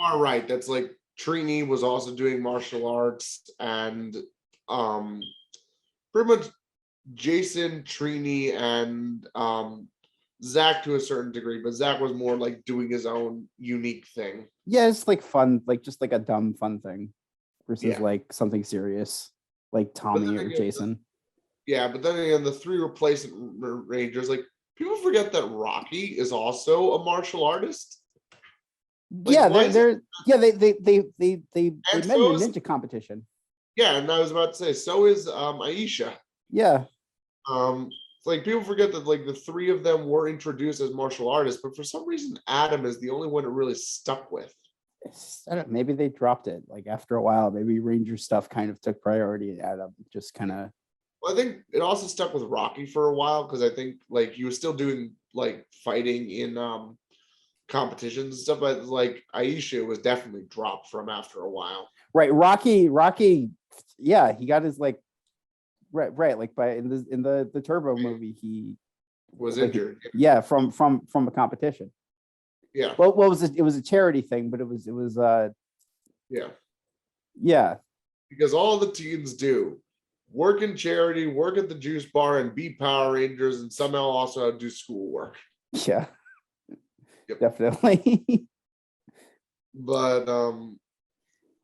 are right. That's like Trini was also doing martial arts, and pretty much Jason, Trini, and Zach to a certain degree, but Zach was more like doing his own unique thing. Yeah, it's like fun, like just like a dumb fun thing versus Yeah. like something serious like Tommy or again, Jason. But then again, the 3 replacement Rangers, like people forget that Rocky is also a martial artist. Like, Yeah, why is it- they And met in so a is- ninja competition. Yeah, and I was about to say, so is Aisha. Yeah, It's like people forget that like the 3 of them were introduced as martial artists, but for some reason Adam is the only one it really stuck with. I don't, maybe they dropped it like after a while. Maybe Ranger stuff kind of took priority, and Adam just kind of. Well, I think it also stuck with Rocky for a while because I think like he was still doing like fighting in competitions and stuff, but like Aisha was definitely dropped from after a while. Right, Rocky, yeah, he got his like right, like by in the Turbo movie, he Was like, injured. yeah, from a competition. Yeah. Well, what was it? It was a charity thing, but it was yeah. Because all the teens do work in charity, work at the juice bar, and be Power Rangers, and somehow also do schoolwork. Yeah. Yep. Definitely. But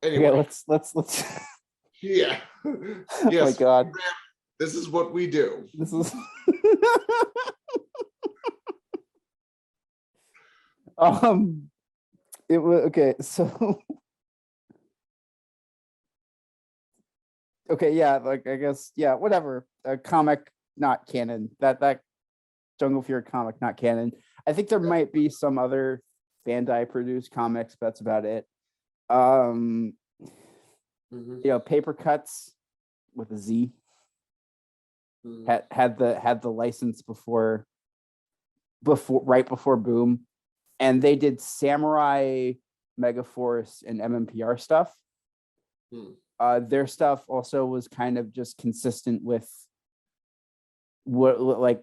anyway, okay, let's yeah. Oh Yes. my god. This is what we do. This is it was okay, so okay, yeah, like I guess, yeah, whatever. A comic not canon. That Jungle Fury comic not canon. I think there might be some other Bandai produced comics, but that's about it. You know, Paper Cuts with a Z had the license before right before Boom, and they did Samurai, Megaforce, and MMPR stuff. Their stuff also was kind of just consistent with what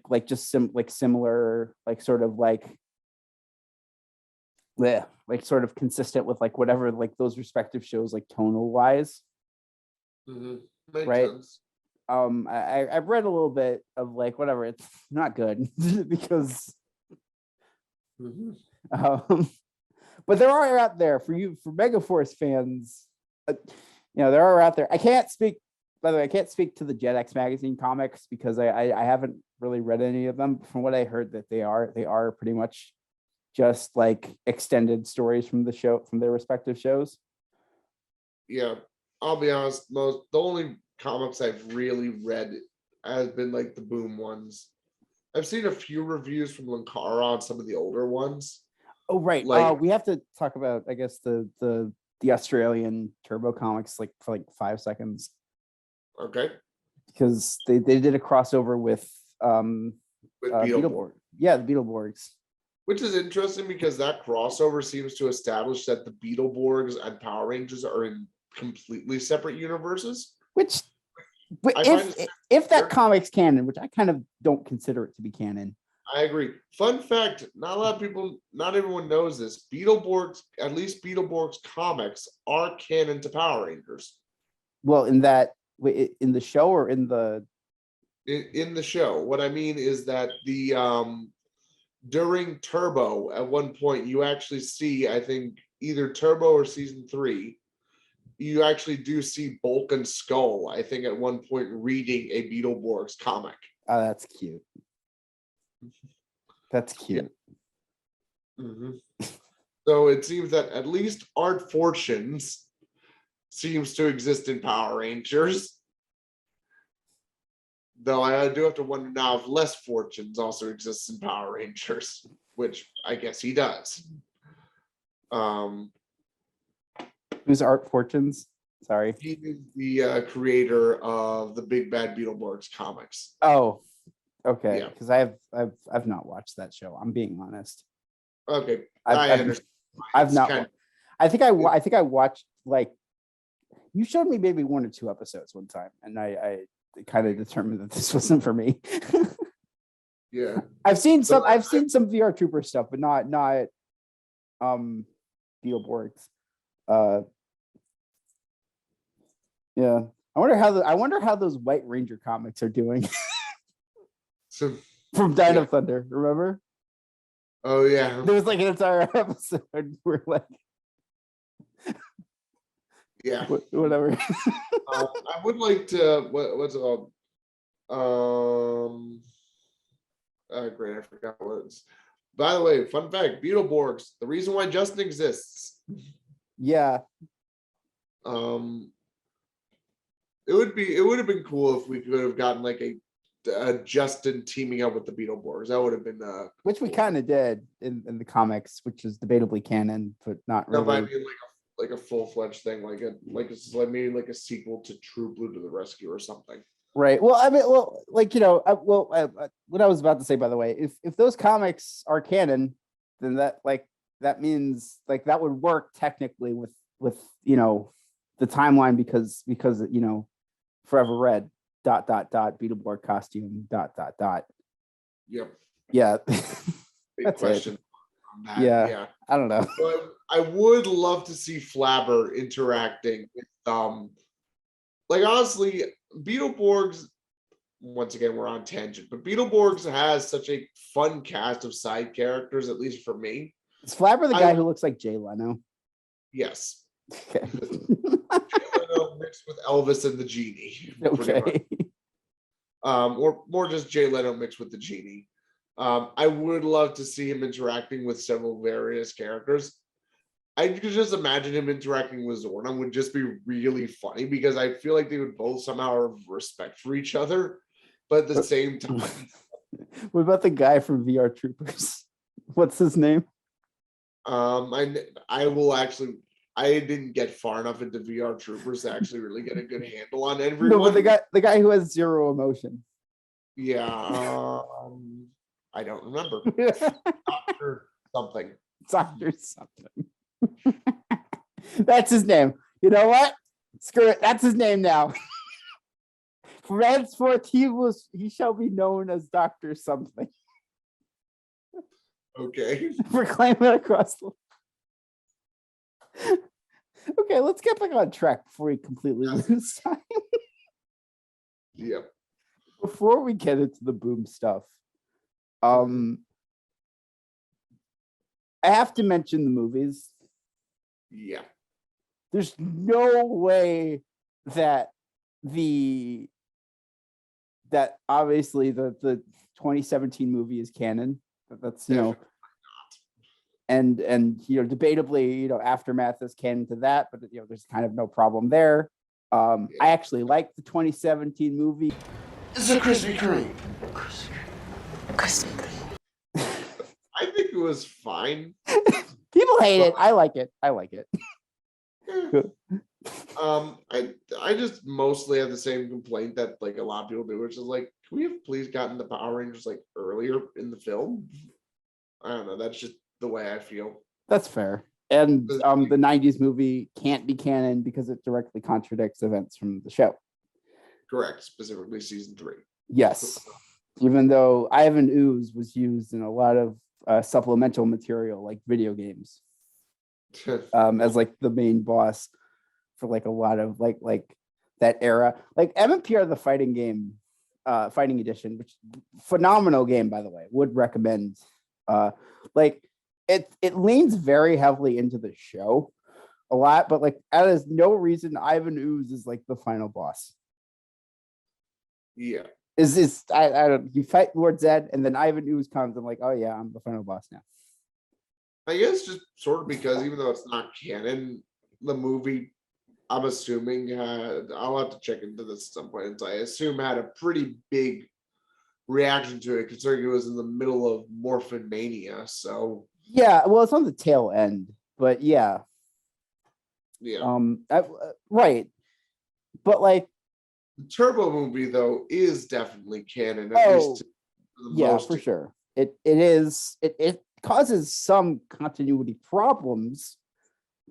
like just similar, like sort of like sort of consistent with like whatever like those respective shows like tonal wise. Right. Sense. I've read a little bit of like whatever, it's not good because but there are out there for Megaforce fans, you know, there are out there. I can't speak, by the way, I can't speak to the JetX magazine comics because I haven't really read any of them. From what I heard, that they are pretty much just like extended stories from the show, from their respective shows. Yeah, I'll be honest, the only comics I've really read has been like the Boom ones. I've seen a few reviews from Linkara on some of the older ones. Oh, right. Like, we have to talk about, I guess, the Australian Turbo comics like for like 5 seconds. Okay. Because they did a crossover with Beetleborg. Yeah, the Beetleborgs. Which is interesting because that crossover seems to establish that the Beetleborgs and Power Rangers are in completely separate universes. Which, if that comic's canon, which I kind of don't consider it to be canon. I agree. Fun fact, not a lot of people, not everyone knows this. Beetleborgs, at least Beetleborgs comics, are canon to Power Rangers. Well, in the show or in the show. What I mean is that the during Turbo, at one point, you actually see, I think, either Turbo or season 3, you actually do see Bulk and Skull, I think, at one point reading a Beetleborgs comic. Oh, that's cute. That's cute. Yeah. So it seems that at least Art Fortunes seems to exist in Power Rangers. Though I do have to wonder now if Les Fortunes also exists in Power Rangers, which I guess he does. Who's Art Fortunes? Sorry. He is the creator of the Big Bad Beetleborgs comics. Oh, okay. Yeah. Because I've not watched that show. I'm being honest. Okay, I understand. I've not. I think I watched, like, you showed me maybe 1 or 2 episodes one time, and I kind of determined that this wasn't for me. Yeah, I've seen some VR Trooper stuff, but not Beetleborgs. Yeah. I wonder how those White Ranger comics are doing. So From Dino Thunder, remember? oh yeah. There was like an entire episode where like yeah. Whatever. I would like to what's it called? Great, I forgot what it's. By the way, fun fact: Beetleborgs. The reason why Justin exists. Yeah. It would have been cool if we could have gotten like a Justin teaming up with the Beetleborgs. That would have been which we kind of did in the comics, which is debatably canon, but not really. No, but I mean like a full-fledged thing, like maybe like a sequel to True Blue to the Rescue or something. Right. Well, I mean, like what I was about to say, by the way, if those comics are canon, then that means like that would work technically with the timeline because Forever Red ... Beetleborg costume ... Yep. Yeah. Big question on that. Yeah. I don't know. But I would love to see Flabber interacting with like honestly, Beetleborgs. Once again, we're on tangent, but Beetleborgs has such a fun cast of side characters, at least for me. Is Flabber the guy who looks like Jay Leno? Yes. Okay. Jay Leno mixed with Elvis and the Genie. Okay. Or more just Jay Leno mixed with the Genie. I would love to see him interacting with several various characters. I could just imagine him interacting with Zorna would just be really funny because I feel like they would both somehow have respect for each other, but at the same time. What about the guy from VR Troopers? What's his name? I will actually. I didn't get far enough into VR Troopers to actually really get a good handle on everyone. No, but the guy who has zero emotion. Yeah, I don't remember. Doctor something. Doctor something. That's his name. You know what? Screw it. That's his name now. From henceforth, he shall be known as Doctor Something. Okay. Proclaim it across the. Okay, let's get back on track before we completely lose time. Yep. Before we get into the Boom stuff, I have to mention the movies. Yeah. There's no way that obviously the 2017 movie is canon. That's and debatably Aftermath is canon to that, but there's kind of no problem there. I actually like the 2017 movie. It's a Krispy Kreme. I think it was fine. People hate it. I like it. I just mostly have the same complaint that like a lot of people do, which is like, can we have please gotten the Power Rangers like earlier in the film? I don't know. That's just the way I feel. That's fair. And the 90s movie can't be canon because it directly contradicts events from the show. Correct. Specifically season 3. Yes. Even though Ivan Ooze was used in a lot of supplemental material like video games as like the main boss for like a lot of like that era. Like MMPR the fighting game, fighting edition, which phenomenal game, by the way, would recommend. Like it leans very heavily into the show a lot, but like that is no reason Ivan Ooze is like the final boss. Yeah. I don't, you fight Lord Zed and then Ivan Ooze comes. I'm like, oh yeah, I'm the final boss now. I guess just sort of because even though it's not canon, the movie, I'm assuming, I'll have to check into this at some point. I assume had a pretty big reaction to it, considering it was in the middle of Morphin Mania. So yeah, well, it's on the tail end, but yeah. Right, but like the Turbo movie though is definitely canon. At least for sure. It is. It causes some continuity problems,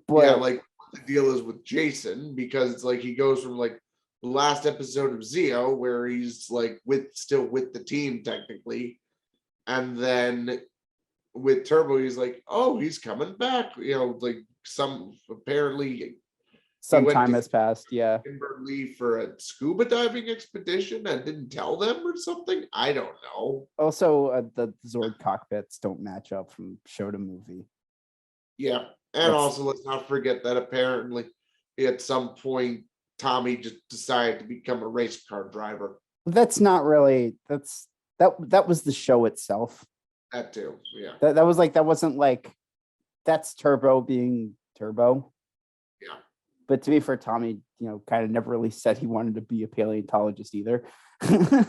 but like the deal is with Jason, because it's like he goes from like the last episode of Zeo where he's like still with the team technically, and then with Turbo, he's like, oh, he's coming back. Like apparently Some went time to has passed. Yeah. Kimberly for a scuba diving expedition and didn't tell them or something. I don't know. Also, the Zord cockpits don't match up from show to movie. Yeah. And also, let's not forget that apparently at some point, Tommy just decided to become a race car driver. That's not really, that was the show itself. That too. Yeah. That was like, that wasn't like, that's Turbo being Turbo. Yeah. But to be fair, Tommy, kind of never really said he wanted to be a paleontologist either. Yeah,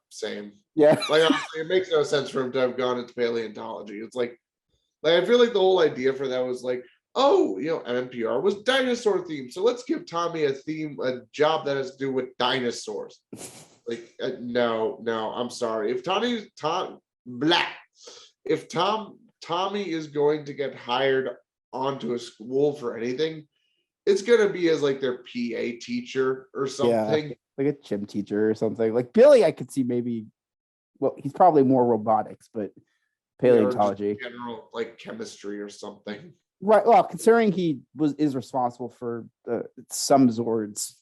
same. Yeah. Like, honestly, it makes no sense for him to have gone into paleontology. It's like I feel like the whole idea for that was like, oh, MMPR was dinosaur themed, so let's give Tommy a job that has to do with dinosaurs. Like, no, I'm sorry. If Tommy is going to get hired onto a school for anything, it's gonna be as like their PA teacher or something. Yeah, like a gym teacher or something. Like Billy, I could see maybe. Well, he's probably more robotics, but paleontology, general like chemistry or something. Right. Well, considering he is responsible for some Zords,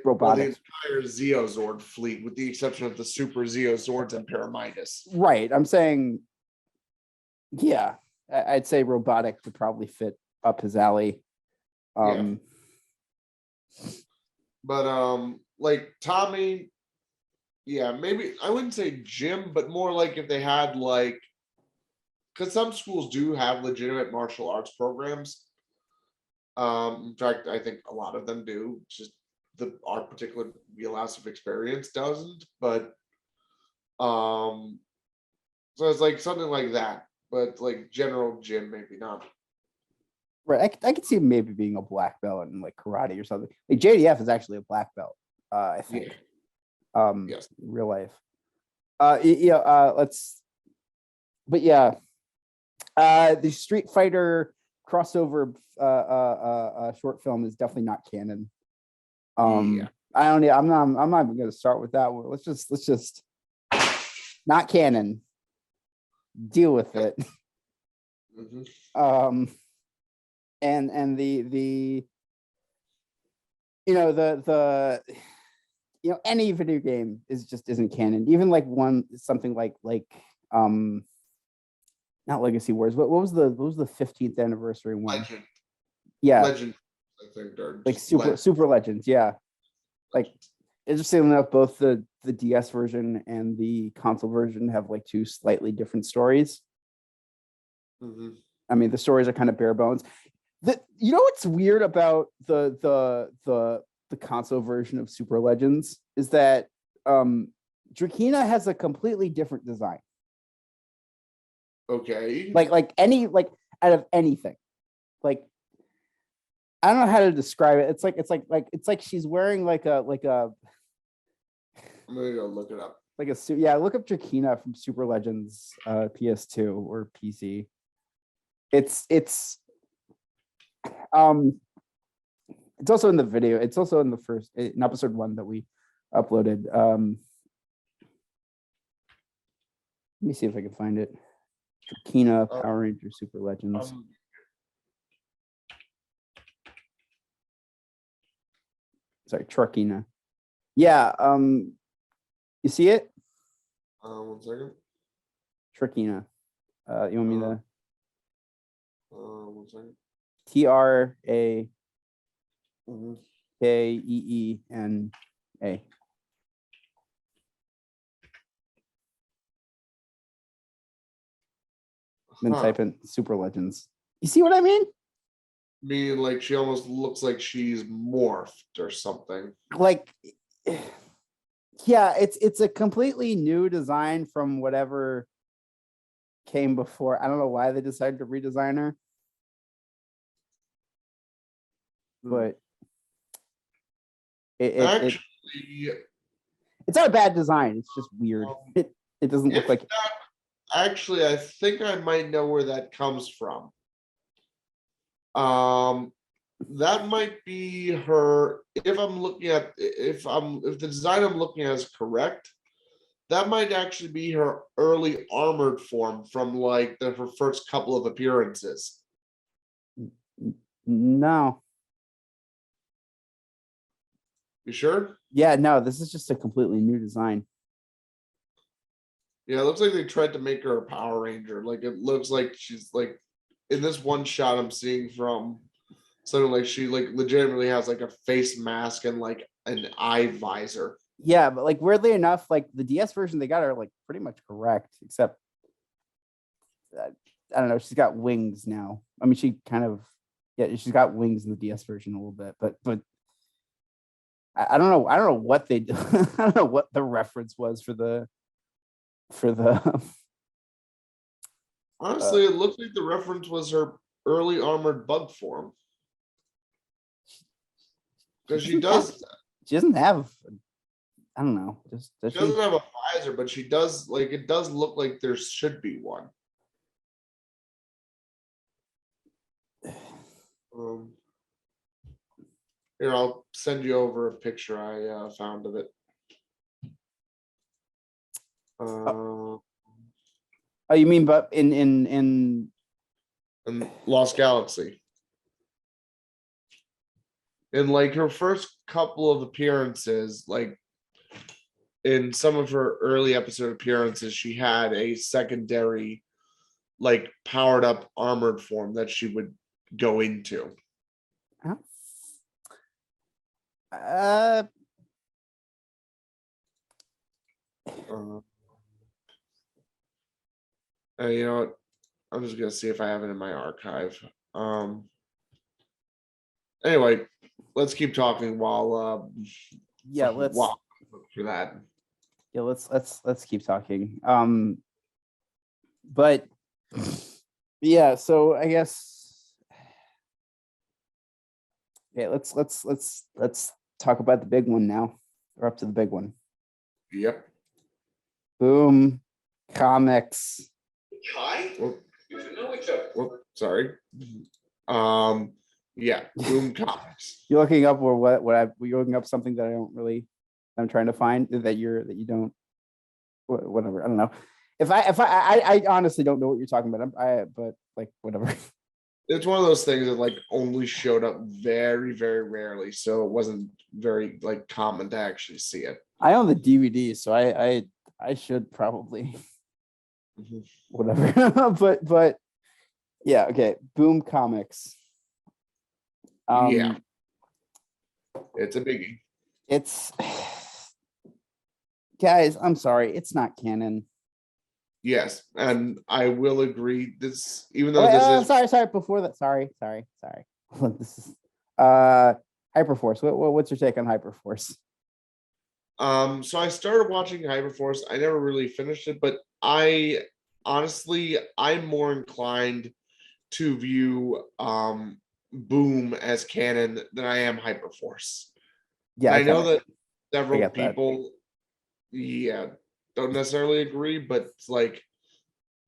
robotics. The entire Zeozord fleet, with the exception of the Super Zeozords and Paramidus. Right. I'm saying, yeah, I'd say robotics would probably fit up his alley. But like Tommy, yeah, maybe I wouldn't say gym, but more like if they had like, because some schools do have legitimate martial arts programs. In fact, I think a lot of them do. Just our particular wheelhouse of experience doesn't. But so it's like something like that. But like general gym, maybe not. Right, I could see him maybe being a black belt in like karate or something. Like JDF is actually a black belt, I think. Yeah. Yes, in real life. Let's. But yeah, the Street Fighter crossover short film is definitely not canon. Yeah. I'm not even going to start with that one. Let's just not canon. Deal with it. Mm-hmm. And the any video game isn't canon. Even like something like not Legacy Wars. What was the 15th anniversary one? Legend. Yeah. Legend, I think, like Super Legends, yeah. Like interesting enough, both the DS version and the console version have like two slightly different stories. Mm-hmm. I mean, the stories are kind of bare bones. What's weird about the console version of Super Legends is that Drakena has a completely different design. Okay. Like out of anything. Like I don't know how to describe it. It's like she's wearing like a I'm gonna go look it up. Like a suit. Yeah, look up Drakena from Super Legends PS2 or PC. It's also in the video. It's also in the first in episode 1 that we uploaded. Let me see if I can find it. Drakena Power Ranger Super Legends. Sorry, Trakena. Yeah. You see it? 1 second. Trakena. You want me to? 1 second. TRAKEENA. Then type in Super Legends. You see what I mean? Meaning like she almost looks like she's morphed or something. Like, yeah, it's a completely new design from whatever came before. I don't know why they decided to redesign her. But it's not a bad design. It's just weird. It doesn't look like. Actually, I think I might know where that comes from. That might be her. If the design I'm looking at is correct, that might actually be her early armored form from like her first couple of appearances. No. You sure? Yeah, no, this is just a completely new design. Yeah, it looks like they tried to make her a Power Ranger. Like it looks like she's like in this one shot I'm seeing from something like she like legitimately has like a face mask and like an eye visor. Yeah, but like weirdly enough, like the DS version they got are like pretty much correct, except I don't know, she's got wings now. I mean, she kind of she's got wings in the DS version a little bit, but I don't know. I don't know what they do. I don't know what the reference was for the Honestly, it looks like the reference was her early armored bug form. Because she does. She doesn't have. I don't know. Does she doesn't have a visor, but she does. Like it does look like there should be one. Here, I'll send you over a picture I found of it. Oh, you mean but in Lost Galaxy? In like her first couple of appearances, like in some of her early episode appearances, she had a secondary, like powered up armored form that she would go into. You know what? I'm just gonna see if I have it in my archive. Anyway, let's keep talking while let's look for that. Yeah, let's keep talking. But yeah, so I guess let's talk about the big one now. We're up to the big one. Yep. Boom Comics. Hi. Sorry. Yeah, Boom Comics. You're looking up or what you're looking up something that I'm trying to find that you don't whatever. I don't know. If I honestly don't know what you're talking about. But like whatever. It's one of those things that like only showed up very, very rarely, so it wasn't very like common to actually see it. I own the DVD, so I should probably whatever. but yeah, okay. Boom Comics. Yeah, it's a biggie. It's guys, I'm sorry, it's not canon. Yes, and I will agree. This, even though this is sorry. Before that, sorry. This is Hyperforce. What's your take on Hyperforce? So I started watching Hyperforce. I never really finished it, but I honestly I'm more inclined to view Boom as canon than I am Hyperforce. Yeah, I know that several people don't necessarily agree, but it's like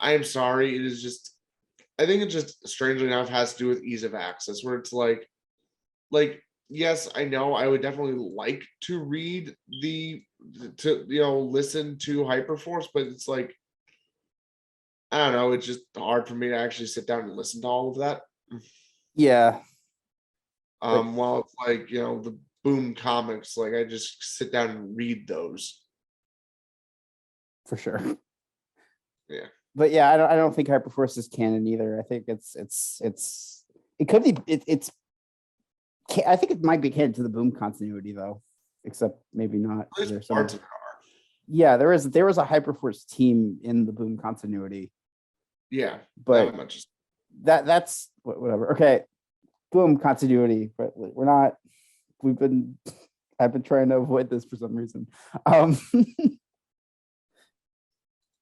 I'm sorry, it is just I think it just strangely enough has to do with ease of access, where it's like yes, I know I would definitely like to read listen to Hyperforce, but it's like I don't know, it's just hard for me to actually sit down and listen to all of that. Yeah. While it's like, the Boom Comics, like I just sit down and read those. For sure. Yeah. But yeah, I don't think Hyperforce is canon either. I think it could be I think it might be canon to the Boom continuity though, except maybe not. There's parts of it are. Yeah, there was a Hyperforce team in the Boom continuity. Yeah, but that's whatever. Okay, Boom continuity, but we're not. I've been trying to avoid this for some reason.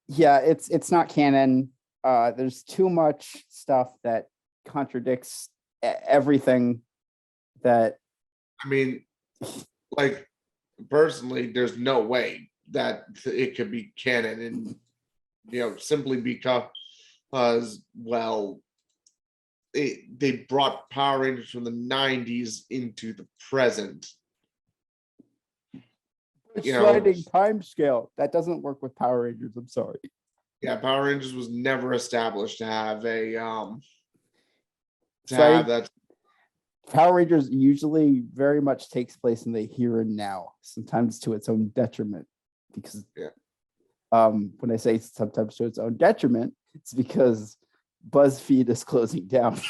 Yeah, it's not canon. There's too much stuff that contradicts everything that. I mean, like personally, there's no way that it could be canon, and simply because they brought Power Rangers from the 90s into the present. sliding time scale. That doesn't work with Power Rangers. I'm sorry. Yeah, Power Rangers was never established to have a Sliding that. Power Rangers usually very much takes place in the here and now, sometimes to its own detriment. Because when I say sometimes to its own detriment, it's because BuzzFeed is closing down.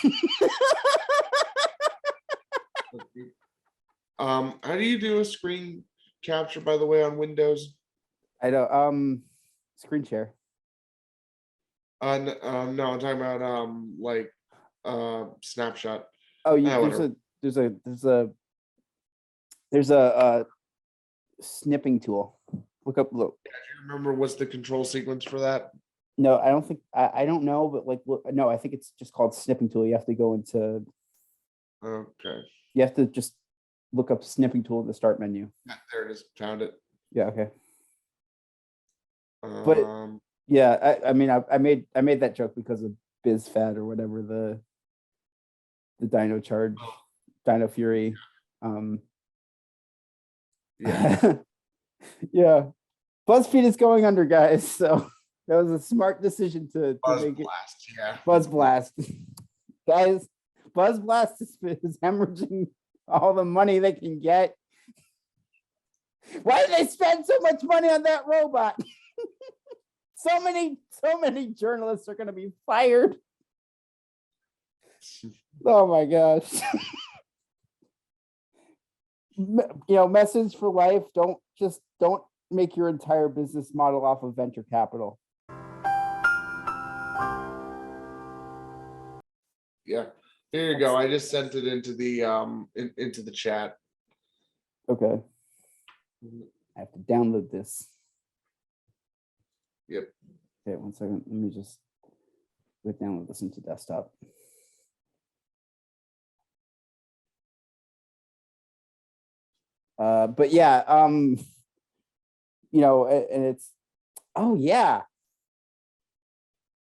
How do you do a screen capture, by the way, on Windows? I know. Screen share. No, I'm talking about snapshot. Oh, there's a snipping tool. Look. Do you remember what's the control sequence for that? No, I don't think I don't know, but no, I think it's just called snipping tool. You have to go into. Okay. You have to just look up snipping tool in the start menu. Yeah, there it is. Found it. Yeah. Okay. But yeah, I mean, I made that joke because of BizFat or whatever the Dino Charge, Dino Fury. Yeah. Yeah. BuzzFeed is going under, guys. So that was a smart decision to Buzz make Blast. Yeah. Buzz Blast. Guys, Buzz Blast is hemorrhaging all the money they can get. Why did they spend so much money on that robot? So many journalists are going to be fired. Oh my gosh. Message for life. Don't make your entire business model off of venture capital. Yeah. Here you go. I just sent it into the into the chat. Okay. I have to download this. Yep. Okay, 1 second. Let me just download this into desktop. But yeah, and it's, oh yeah.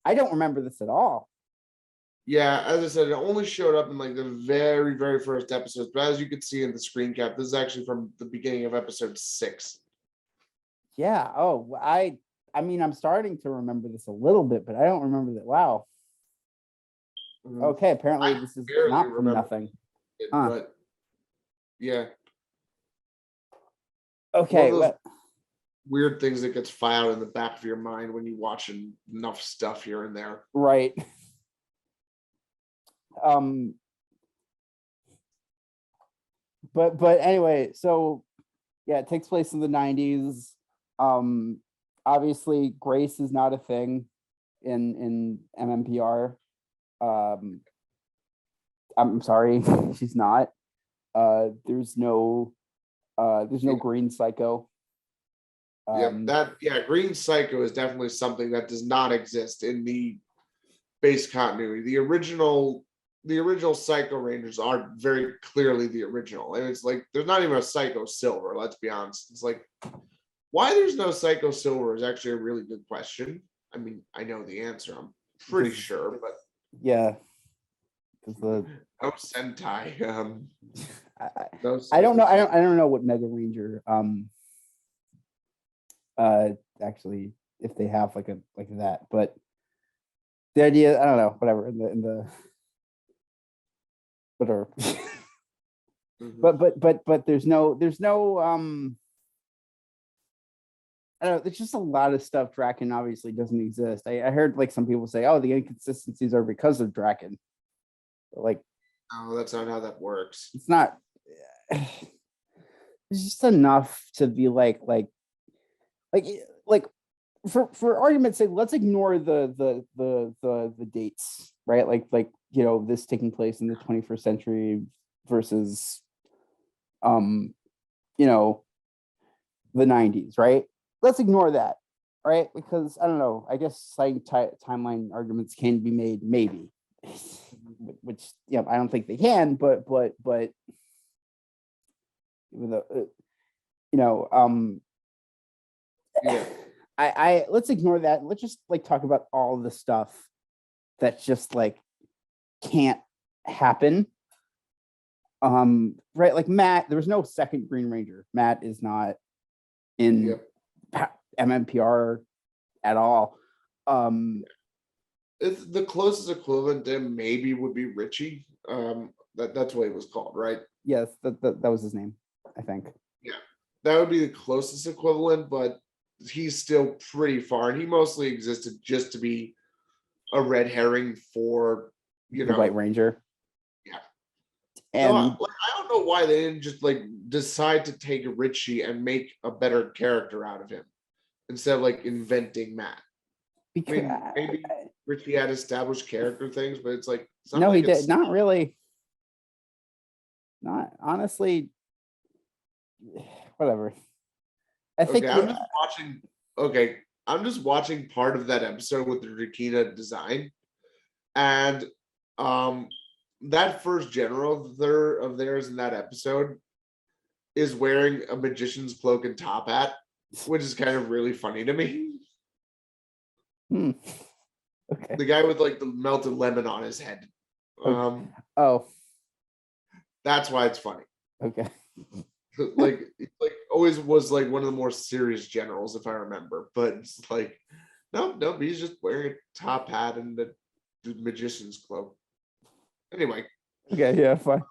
I don't remember this at all. Yeah, as I said, it only showed up in like the very, very first episodes. But as you can see in the screen cap, this is actually from the beginning of episode 6. Yeah. Oh, I mean, I'm starting to remember this a little bit, but I don't remember that. Wow. Okay, apparently this is not from nothing. But yeah. Okay. Weird things that gets filed in the back of your mind when you watch enough stuff here and there. Right. But anyway, so yeah, it takes place in the 90s. Obviously Grace is not a thing in MMPR. I'm sorry, she's not. There's no Green Psycho. Green Psycho is definitely something that does not exist in the base continuity. The original Psycho Rangers are very clearly the original, and it's like there's not even a Psycho Silver. Let's be honest. It's like why there's no Psycho Silver is actually a really good question. I mean, I know the answer. I'm pretty sure, but yeah, no Sentai. I don't know. I don't know what Mega Ranger. Actually, if they have like that, but the idea, I don't know. Whatever in the whatever. But there's no. I don't know. There's just a lot of stuff. Draken obviously doesn't exist. I heard like some people say, "Oh, the inconsistencies are because of Draken." But, like, no, that's not how that works. It's not. It's just enough to be like for argument's sake, let's ignore the dates, right? Like this taking place in the 21st century versus the 90s, right? Let's ignore that, right? Because I don't know, I guess timeline arguments can be made, maybe, which I don't think they can, but even though I let's ignore that. Let's just like talk about all the stuff that just like can't happen. Right, like Matt, there was no second Green Ranger. Matt is not in Yep. MMPR at all. It's the closest equivalent to him maybe would be Richie. That's what he was called, right? Yes, that was his name, I think. Yeah, that would be the closest equivalent, but he's still pretty far, and he mostly existed just to be a red herring for The White Ranger. Yeah. And so I don't know why they didn't just like decide to take Richie and make a better character out of him instead of like inventing Matt. I mean, maybe Richie had established character things, but it's like it's not no, like he did not really. Not honestly. Whatever. I think I'm just watching. Okay, I'm just watching part of that episode with the Drakina design, and that first general of theirs in that episode is wearing a magician's cloak and top hat, which is kind of really funny to me. Okay. The guy with like the melted lemon on his head. Oh, that's why it's funny. Okay. like always was like one of the more serious generals, if I remember. But it's like, no, he's just wearing a top hat and the magician's cloak. Anyway. Okay, yeah, fine.